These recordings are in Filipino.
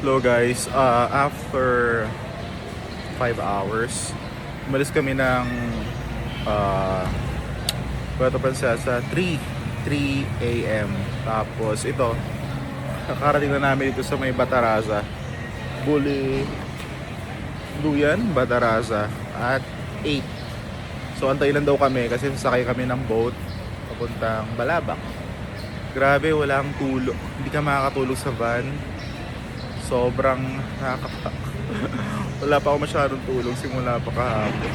Hello guys, after 5 hours, umalis kami ng Puerto Princesa 3 AM. Tapos ito, nakarating na namin dito sa may Bataraza, Luyan, Bataraza at 8. So antay lang daw kami kasi sasakay kami ng boat papuntang Balabac. Grabe, walang tulog, hindi ka makakatulog sa van. Sobrang wala pa ako masyadong tulog simula pa kahapon.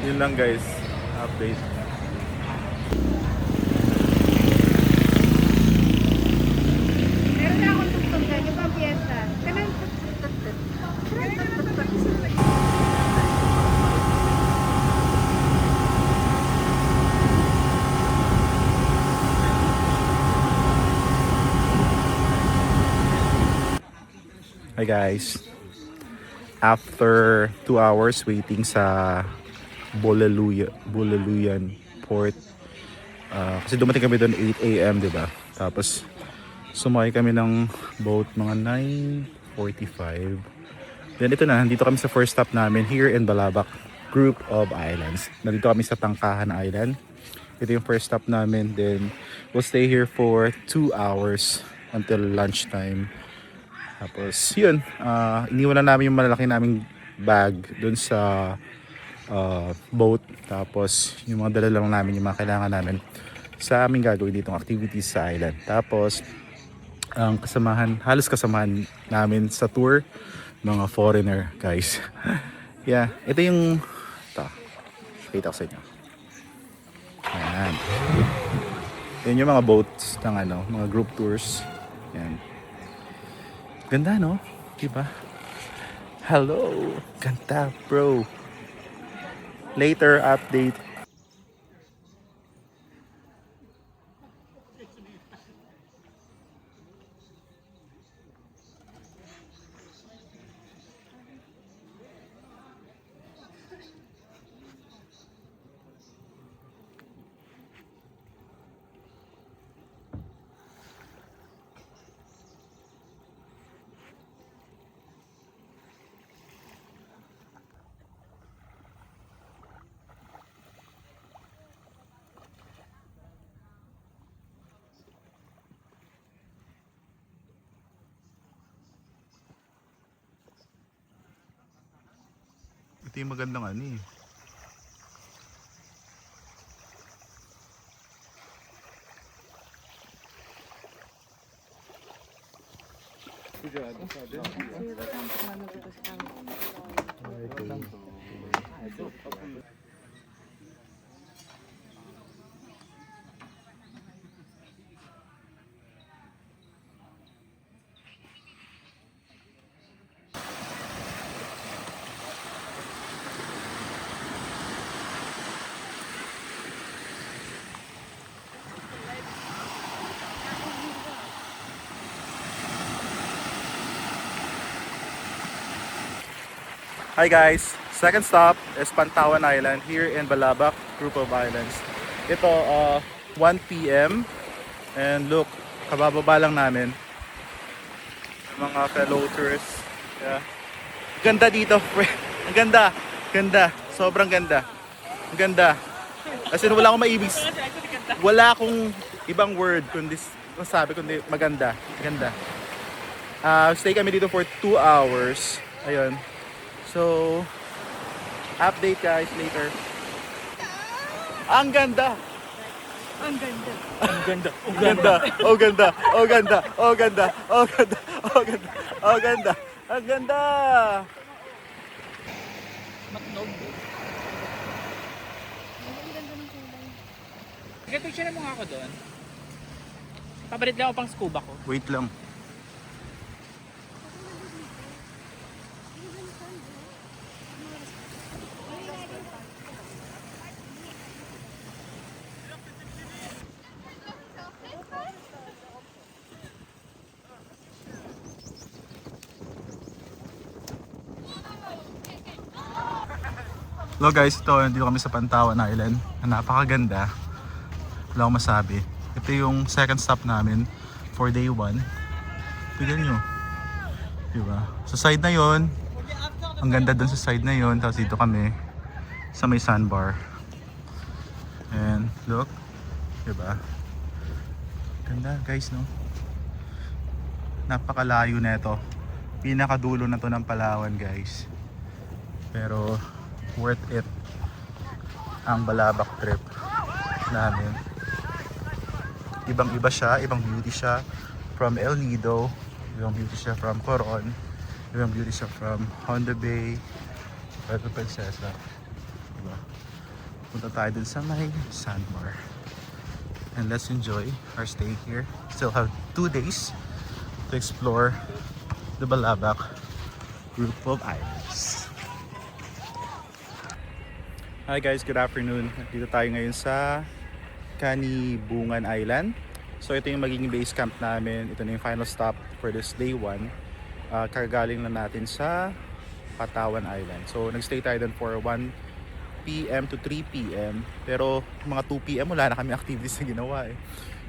Yun lang guys, update. Meron na akong tugtog dyan, yung pang fiesta. Hi guys, after 2 hours waiting sa Bulaluyan Port, kasi dumating kami doon 8 AM, diba? Tapos sumakay kami ng boat mga 9:45. Then ito na, nandito kami sa first stop namin here in Balabac Group of Islands. Nandito kami sa Tangkahan Island. Ito yung first stop namin. Then we'll stay here for 2 hours until lunchtime. Tapos yun, iniwan na namin yung malalaki naming bag dun sa boat. Tapos yung mga dala lang namin, yung mga kailangan namin sa aming gagawin ditong activities sa island. Tapos ang halos kasamahan namin sa tour, mga foreigner guys. Yeah, ito yung kita ko sa inyo. Ayan. Yan yung mga boats ng mga group tours. Yan. Ganda, no? Diba? Hello! Ganda, bro! Later update. Ito yung magandang eh. Hi guys, second stop is Pantawan Island here in Balabac Group of Islands. Ito 1 PM and look, kabababa lang namin mga fellow tourists. Yeah. Ganda dito, ang ganda. Ganda. Sobrang ganda. Ang ganda. As in, wala akong wala akong ibang word kundi masabi kundi maganda. Ganda. Stay kami dito for 2 hours. Ayun. So, update guys later. Ang ganda. Ang ganda. Ang ganda. Ang ganda. Oh ganda. Oh ganda. Oh ganda. Oh ganda. Oh ganda. Oh ganda. Ang ganda. Matnog. Ang ganda ng kulay. Sige, picture mo nga ako doon. Papalit lang ako pang scuba ko. Wait lang. Hello guys, ito nandito kami sa Pantawan Island. Napakaganda. Wala akong masabi. Ito yung second stop namin for day 1. Tignan nyo. Diba? Sa side na yon, ang ganda dun sa side na yon. Tapos dito kami sa may sandbar. And look. Diba? Ganda guys, no? Napakalayo na ito. Pinakadulo na to ng Palawan guys. Pero worth it ang Balabac trip namin. Ibang iba siya, ibang beauty siya from El Nido, ibang beauty siya from Coron, ibang beauty siya from Honda Bay, Puerto Princesa. Diba? Punta tayo dun sa may sandbar. And let's enjoy our stay here. Still have 2 days to explore the Balabac group of islands. Hi guys, good afternoon. Dito tayo ngayon sa Canibungan Island. So ito yung magiging base camp namin. Ito na yung final stop for this day 1. Kagaling na natin sa Pantawan Island. So nagstay tayo doon for 1 PM to 3 PM. Pero mga 2 PM wala na kami activities na ginawa eh.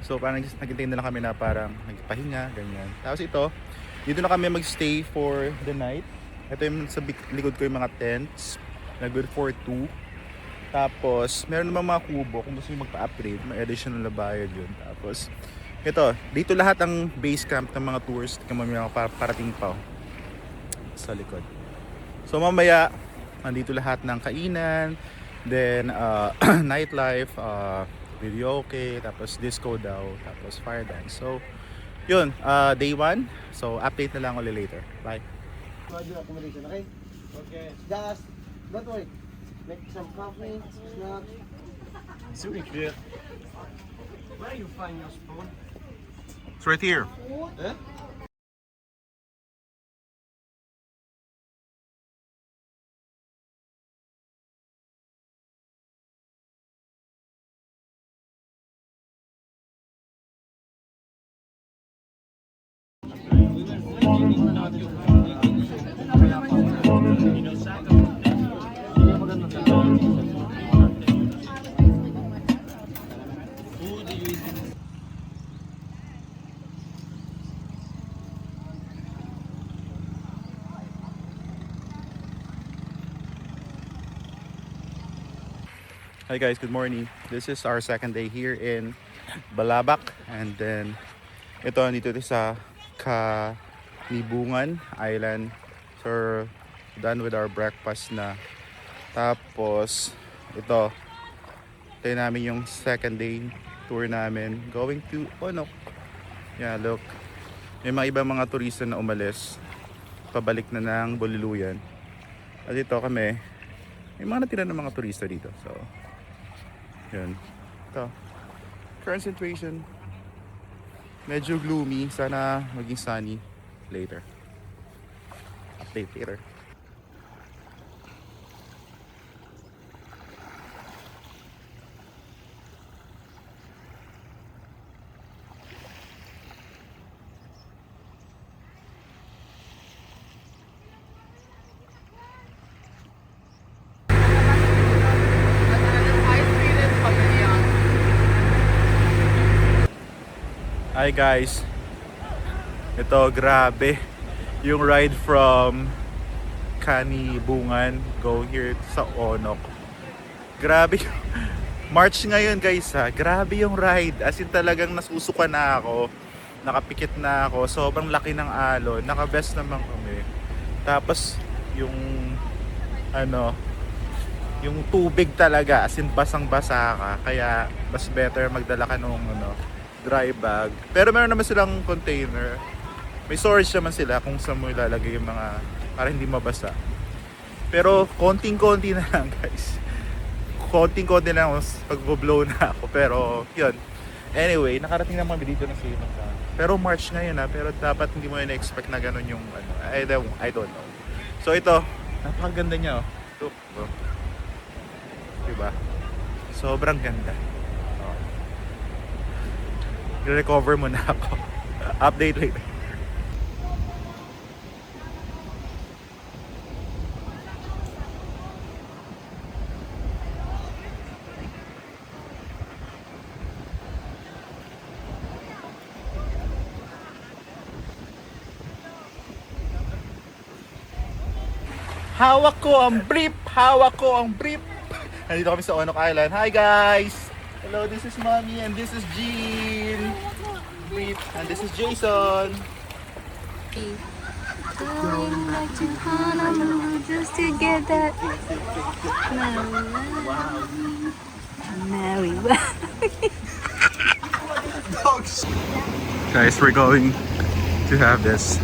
So parang naghintay na lang kami na parang nagpahinga, ganyan. Tapos ito, dito na kami magstay for the night. Ito yung sa likod ko yung mga tents na good for 2. Tapos, meron naman mga kubo kung gusto nyo magpa-upgrade, may additional na bayad yun. Tapos, ito, dito lahat ang base camp ng mga tours kung mamaya parating pa sa likod. So, mamaya, nandito lahat ng kainan, then nightlife, videoke, tapos disco daw, tapos fire dance. So, yun, day 1. So, update na lang ulit later. Bye! Accommodation, okay? Okay. Just, don't worry. Make some coffee, snack. Super clear. Where you find your spoon? It's right here. Eh? Hi guys, good morning. This is our second day here in Balabac, and then ito dito sa Canibungan Island. So done with our breakfast na. Tapos ito namin yung second day tour namin going to Onok. Yeah, look. May mga ibang mga turista na umalis pabalik na ng Boliluyan. At ito kami, may mga natira ng mga turista dito. So yun. Ito. Current situation. Medyo gloomy. Sana maging sunny later. Update later. Hi guys. Ito, grabe. Yung ride from Kanibungan. Go here sa Onok. Grabe yung March ngayon guys ha. Grabe yung ride. As in talagang nasusuka na ako. Nakapikit na ako. Sobrang laki ng alon. Naka-best naman kami. Tapos yung yung tubig talaga, as in basang-basa ka. Kaya mas better magdala ka nung dry bag. Pero meron naman silang container. May storage naman sila kung saan mo ilalagay yung mga para hindi mabasa. Pero konting-konti na lang guys. Konting-konti na lang pag-blow na ako. Pero yun. Anyway, nakarating naman kami dito ng Sinok. Pero March ngayon pero dapat hindi mo na-expect na ganun yung I don't know. So ito, napakaganda niya oh. Ito. Diba? Sobrang ganda. Oh. I-recover mo na ako. Update later. Hawak ko ang brief! Hawak ko ang brief! Nandito kami sa Onok Island. Hi guys! Hello, this is Mommy and this is Jean. Brief. And this is Jason. Going back to Honolulu just to get that Maui. Guys, we're going to have this.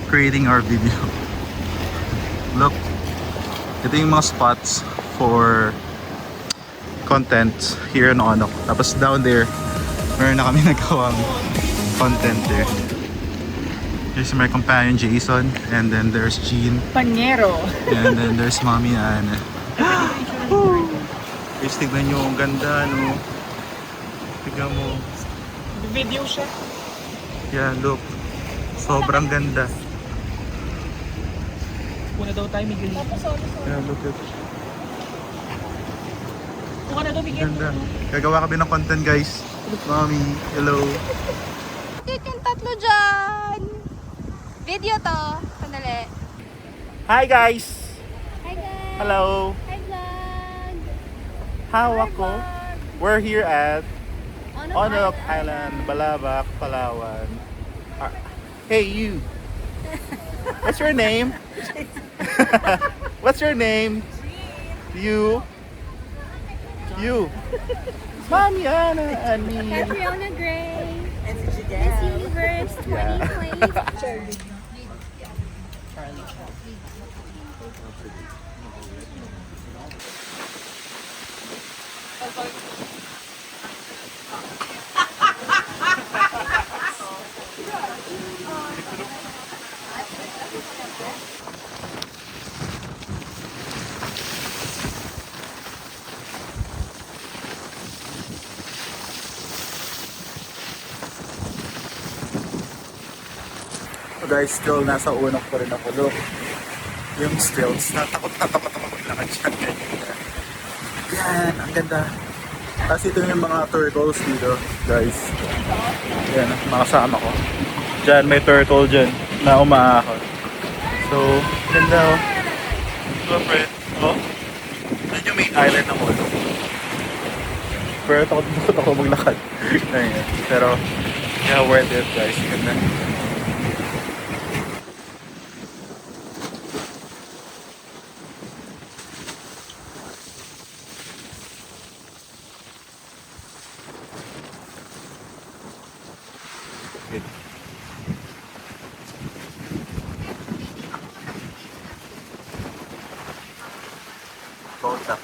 Creating our video. Look, ito yung mga spots for content here in Onok. Tapos down there, meron na kami nagawang content there. Here's my companion Jason, and then there's Jean, Panyero. and then there's Mommy Anna. Guys, tignan nyo, ang ganda, no? Tignan mo. Video siya. Yeah, look. Sobrang ganda. Una daw tayo, Miguel. Yeah, look at Una daw, Miguel. ganda. Gagawa kami ng content, guys. Mommy, hello. Bakit yung tatlo dyan? Video to. Sandali. Hi, guys. Hi guys. Hello. Hi vlog. Hawak ko. We're here at Onok Onok Island, Balabac, Palawan. Hey, you. What's your name? What's your name? You. You. Mommy, Anna, and me. Catriona Gray. Miss Universe 2020. So guys, still nasa Onok pa rin ako. Look, yung stills, natakot ako maglakad dyan. Yan, ang ganda. Tapos ito yung mga turtles dito, guys. Yan, makasama ko. Diyan, may turtle dyan na umaakot. So, ganda oh. So, friend, oh. Yan yung main island ng Onok. Pero takot ako maglakad. Ayun. Pero, yeah, worth it guys. Ganda. Botak.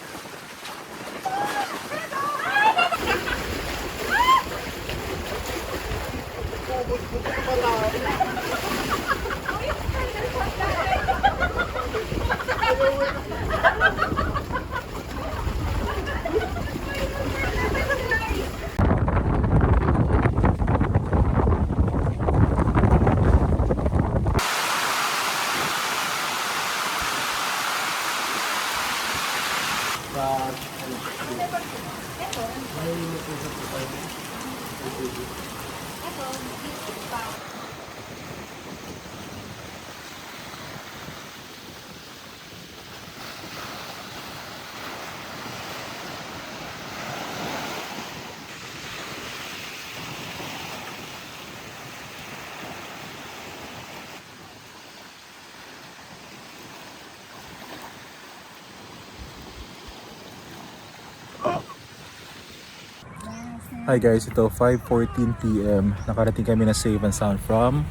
Hi guys, ito 5:14 PM. Nakarating kami na safe and sound from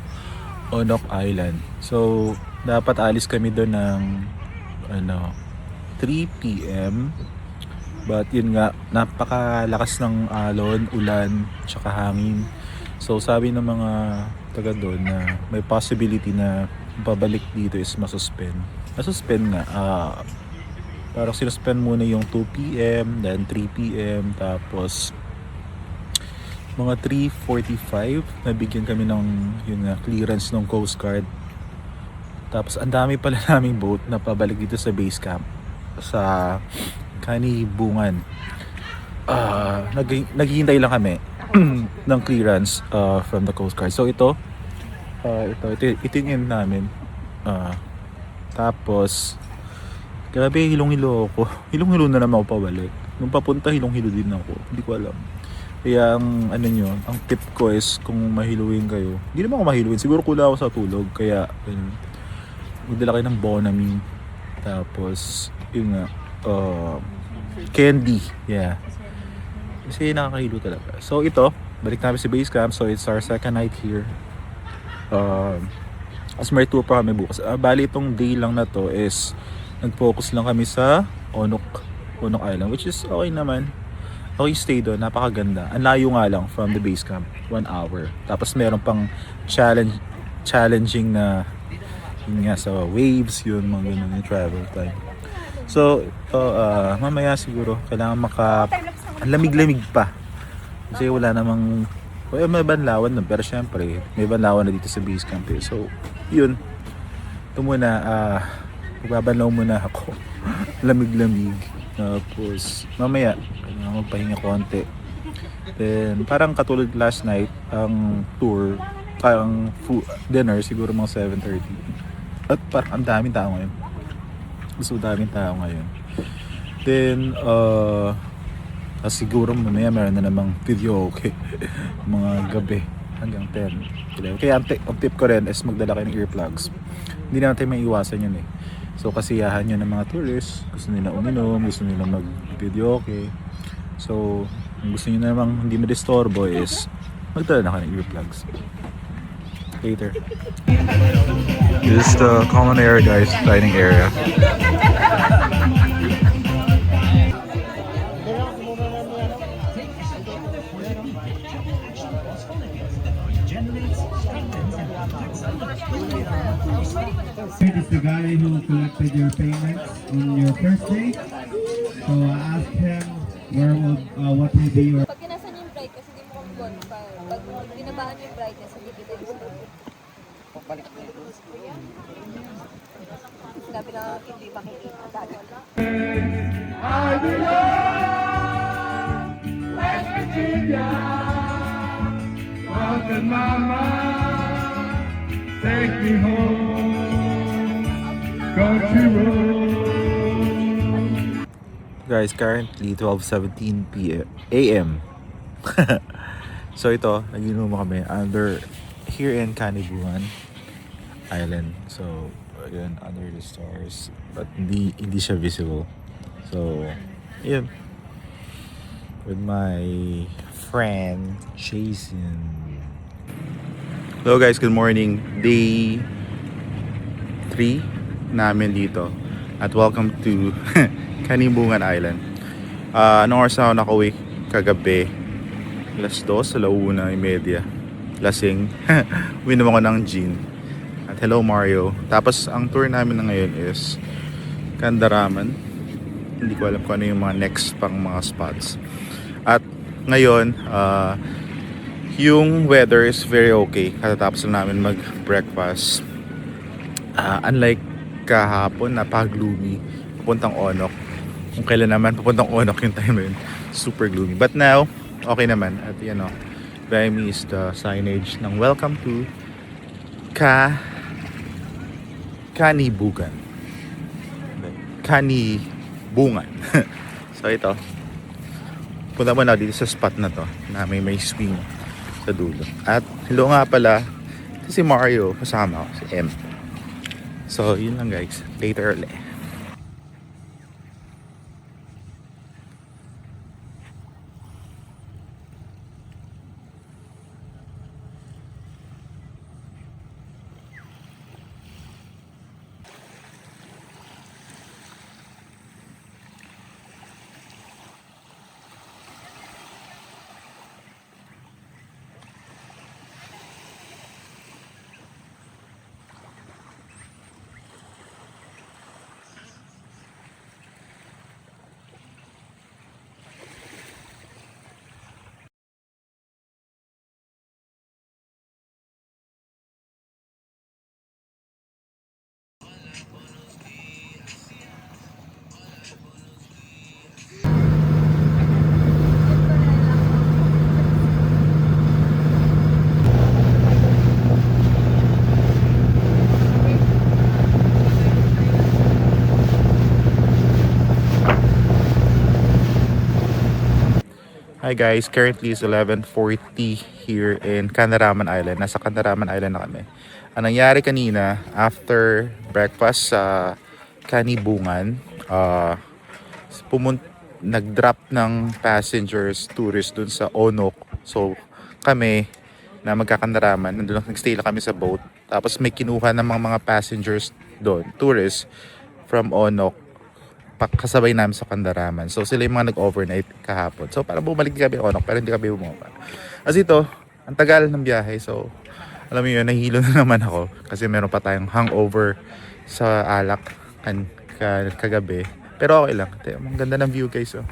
Onok Island. So, dapat alis kami doon ng 3 PM. But yun nga, napakalakas ng alon, ulan, tsaka hangin. So, sabi ng mga taga doon na may possibility na babalik dito is masuspend. Masuspend nga, parang sinuspend muna yung 2 PM, then 3 PM, tapos mga 3:45 nabigyan kami ng yun nga, clearance ng Coast Guard. Tapos ang dami pala naming boat na pabalik dito sa base camp sa Kanibungan. Naghihintay lang kami ng clearance from the Coast Guard. So ito yung end namin. Tapos grabe, hilong-hilo ako. Hilong-hilo na naman ako pabalik. Nung papunta, hilong-hilo din ako. Hindi ko alam. Kaya ang tip ko is kung mahiluin kayo, hindi naman ako mahiluin, siguro kulang ako sa tulog, kaya magdala kayo ng Bonamine, tapos yun nga, candy, yeah, kasi nakakahilo talaga. So ito, balik namin sa base camp, so it's our second night here. As may tour pa kami bukas. Bali itong day lang na to is nag-focus lang kami sa Onok Island, which is okay naman. Okay, stay doon, napakaganda. Ang layo nga lang from the base camp, 1 hour. Tapos meron pang challenging na yun nga, sa waves, yun, mga ganun yung travel time. So, mamaya siguro, kailangan ang lamig-lamig pa. Kasi wala namang, may banlawan nun, pero syempre, may banlawan na dito sa base camp. So, yun. Ito muna, magbabanlaw muna ako. Lamig-lamig. Tapos, mamaya, magpahinga konti. Then, parang katulad last night, ang tour, ang dinner, siguro mga 7:30. At parang ang daming tao ngayon. Gusto daming tao ngayon. Then, siguro mamaya meron na namang video, okay? Mga gabi hanggang 10. Kaya ang tip ko rin is magdala kayo ng earplugs. Hindi natin may iwasan yun eh. So kasiyahan yun ng mga tourists, gusto nila uminom, gusto nila mag-video, okay? So, kung gusto nyo namang hindi madistorbo is magdala na kayo ng earplugs. Later. This is the common area guys, dining area. This is the guy who collected your payments on your first day. So I asked him what will be your. Pag kinasan yung brightness, hindi mo kami bonfire. Pag binabaan yung brightness, hindi kita yung stop. Pagbalik na ito. Sabi na hindi makikita dati. Take me home, country road. Guys, currently 12:17 AM. So ito, nagiinom kami here in Kanibungan Island. So, again, under the stars, but hindi siya visible. So, yun. With my friend Jason. Hello guys, good morning. Day 3 namin dito. At welcome to Kanibungan Island. Anong oras na ako nakauwi kagabi? 2:00, 1:30. Lasing. Uminom ako ng gin. At hello Mario. Tapos ang tour namin na ngayon is Kandaraman. Hindi ko alam kung ano yung mga next pang mga spots. At ngayon, yung weather is very okay. Katatapos lang namin mag-breakfast. Unlike kahapon, napaka-gloomy. Papuntang Onok. Kung kailan naman papuntang Onok yung time na yun. Super gloomy. But now, okay naman. At yan o, behind me is the signage ng welcome to Kanibungan. Kanibungan. So ito, punta mo na dito sa spot na to na may swing sa dulo. At hello nga pala si Mario, kasama ko, si M. So yun lang guys, later ulit. Hi guys, currently is 11:40 here in Canaraman Island. Nasa Canaraman Island na kami. Ang nangyari kanina, after breakfast sa Kanibungan, nag-drop ng passengers, tourists dun sa Onok. So kami na magkakanaraman, nandun nag-stay lang kami sa boat. Tapos may kinuha ng mga passengers doon, tourists from Onok, kasabay namin sa Kandaraman. So sila yung mga nag-overnight kahapon. So para bumalik kami Onok pero hindi kami bumaba. As ito, ang tagal ng biyahe. So alam mo yun, nahihilo na naman ako kasi meron pa tayong hangover sa alak kagabi. Pero okay lang. Ang ganda ng view guys. Oh.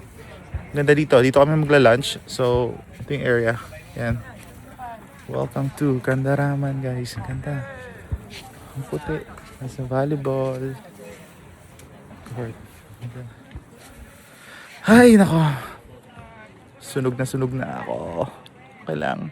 Ganda dito. Dito kami magla-lunch. So ito yung area. Yan. Welcome to Kandaraman guys. Ang ganda. Ang puti. Nasa volleyball court. Ay, nako. Sunog na ako. Okay lang.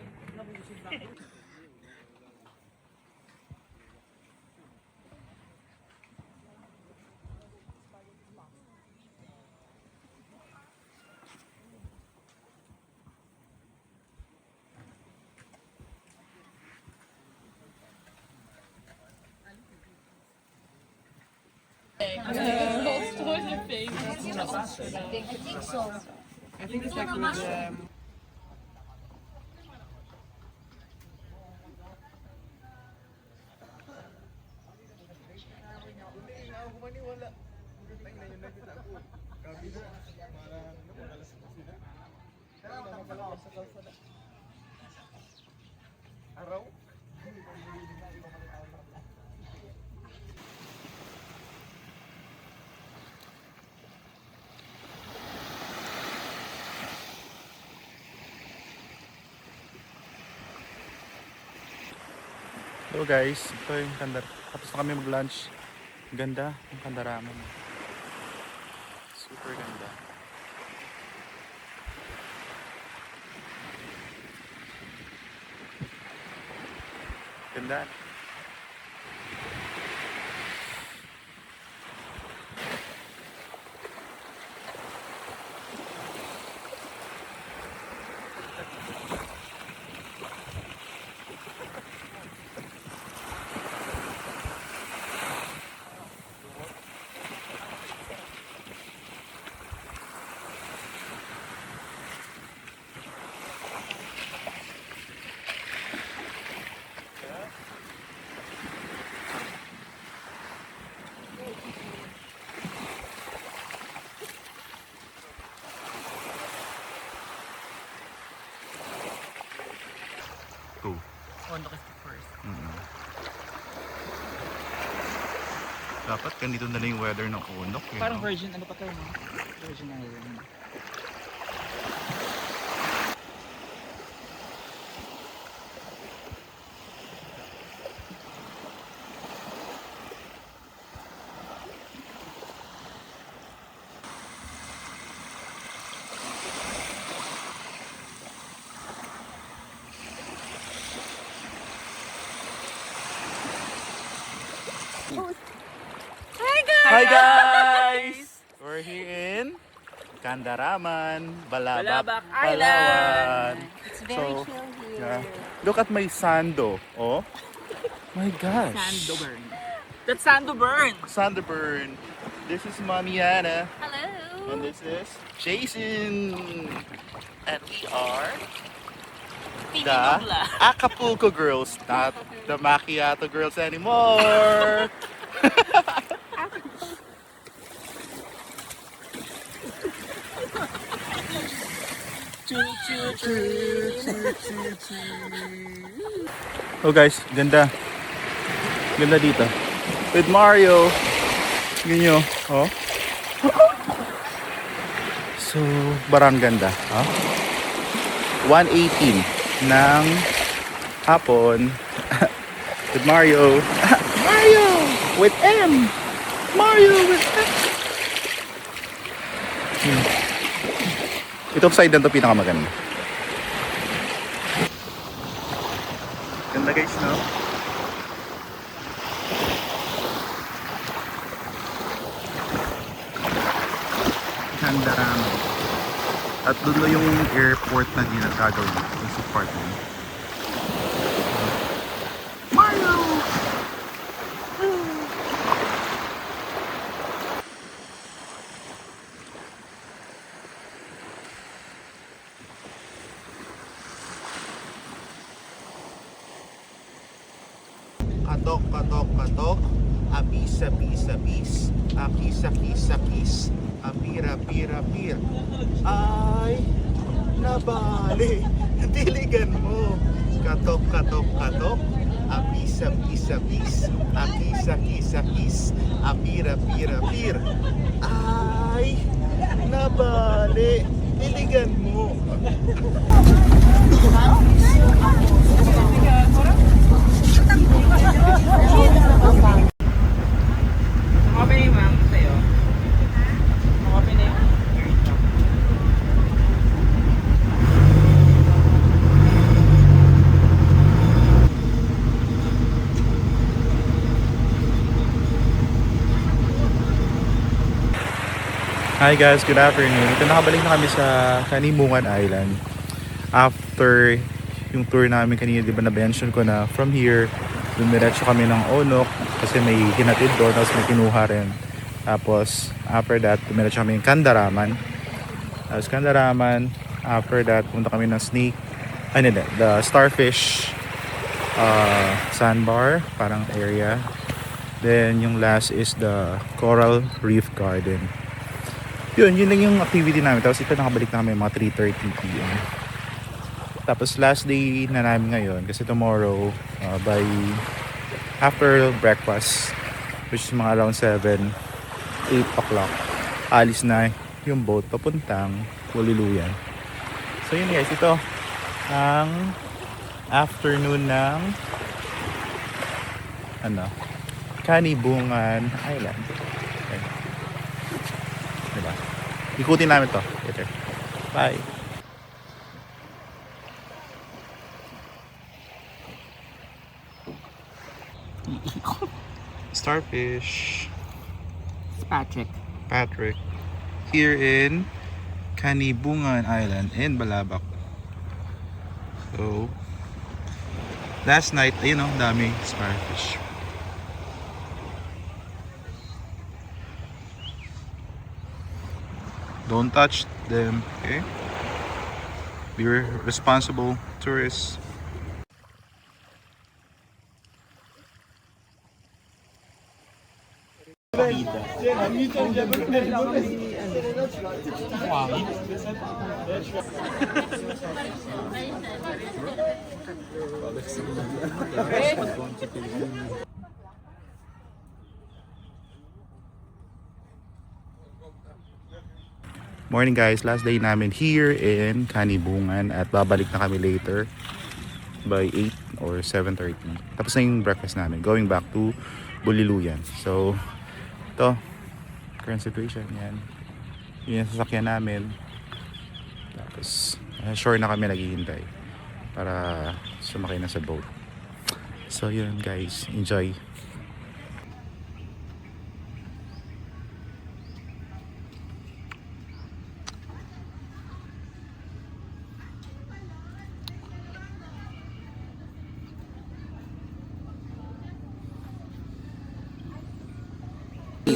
Hello guys, ito yung tapos na kami mag-lunch. Ganda yung Kandaraman. Super ganda. Ganda. Onok is the first. Dapat ganito na lang yung weather ng Onok. Parang virgin, ano pa to, no? Virgin Island. Hi guys! We're here in Kandaraman, Balabac Palawan. Island. It's very So, chill here. Yeah. Look at my sando. Oh. My gosh. Sandoburn. That's Sandoburn. Sandoburn. This is Mommy Anna. Hello! And this is Jason. And we are the Acapulco girls, not the Macchiato girls anymore. Oh guys, ganda. Ganda dito. With Mario. Ganyo, oh. So, barang ganda, oh. 1:18 ng hapon. With Mario. Mario with M. Mario with M. Itong side na ito pinakamaganda. Ganda guys, no? Kandaraman. At doon na yung airport na ginagagawin dun sa part na yun. Mario! Katok, katok, katok. Abis, abis, abis. Akis, akis, akis. Apira, pira, pir. Ay, nabali. Diligan mo. Katok, katok, katok. Abis, abis, abis. Akis, akis, akis. Apira, pira, pir. Ay, nabali. Diligan mo. Okay na yung ma'am sa'yo. Okay na yun. Hi guys, good afternoon. Ito nakabalik na kami sa Kanimungan Island. After yung tour namin kanina, di ba na-mention ko na from here, dumiretso kami ng Onok kasi may hinatid doon, tapos may kinuha rin. Tapos after that, dumiretso kami ng Kandaraman. Tapos Kandaraman, after that, punta kami ng Snake, the Starfish Sandbar, parang area. Then yung last is the Coral Reef Garden. Yun lang yung activity namin. Tapos ito nakabalik na kami mga 3:30 p.m. Tapos last day na namin ngayon kasi tomorrow by after breakfast, which is mga around 7, 8 o'clock, alis na yung boat papuntang Buliluyan. So yun guys, ito ang afternoon ng Kanimungan Island. Okay. Diba? Ikutin namin to later. Bye! Starfish Patrick. Patrick here in Kanimungan Island in Balabac. So last night, ayun o, daming starfish. Don't touch them, okay? Be responsible tourists. Morning guys, last day namin here in Kanimungan at babalik na kami later by 8 or 7:30. Tapos na yung breakfast namin, going back to Buliluyan. So ito, current situation, yan. Yun yung sasakyan namin. Tapos shore na kami naghihintay para sumakay na sa boat. So yun guys, enjoy.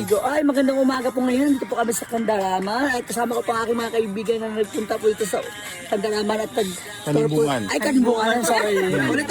Ay, magandang umaga po ngayon. Dito po kami sa Kandaraman. Ay, kasama ko pa aking mga kaibigan na nagpunta po dito sa Kandaraman at Kanimungan. Ay, Kanimungan. Sorry. Ulit.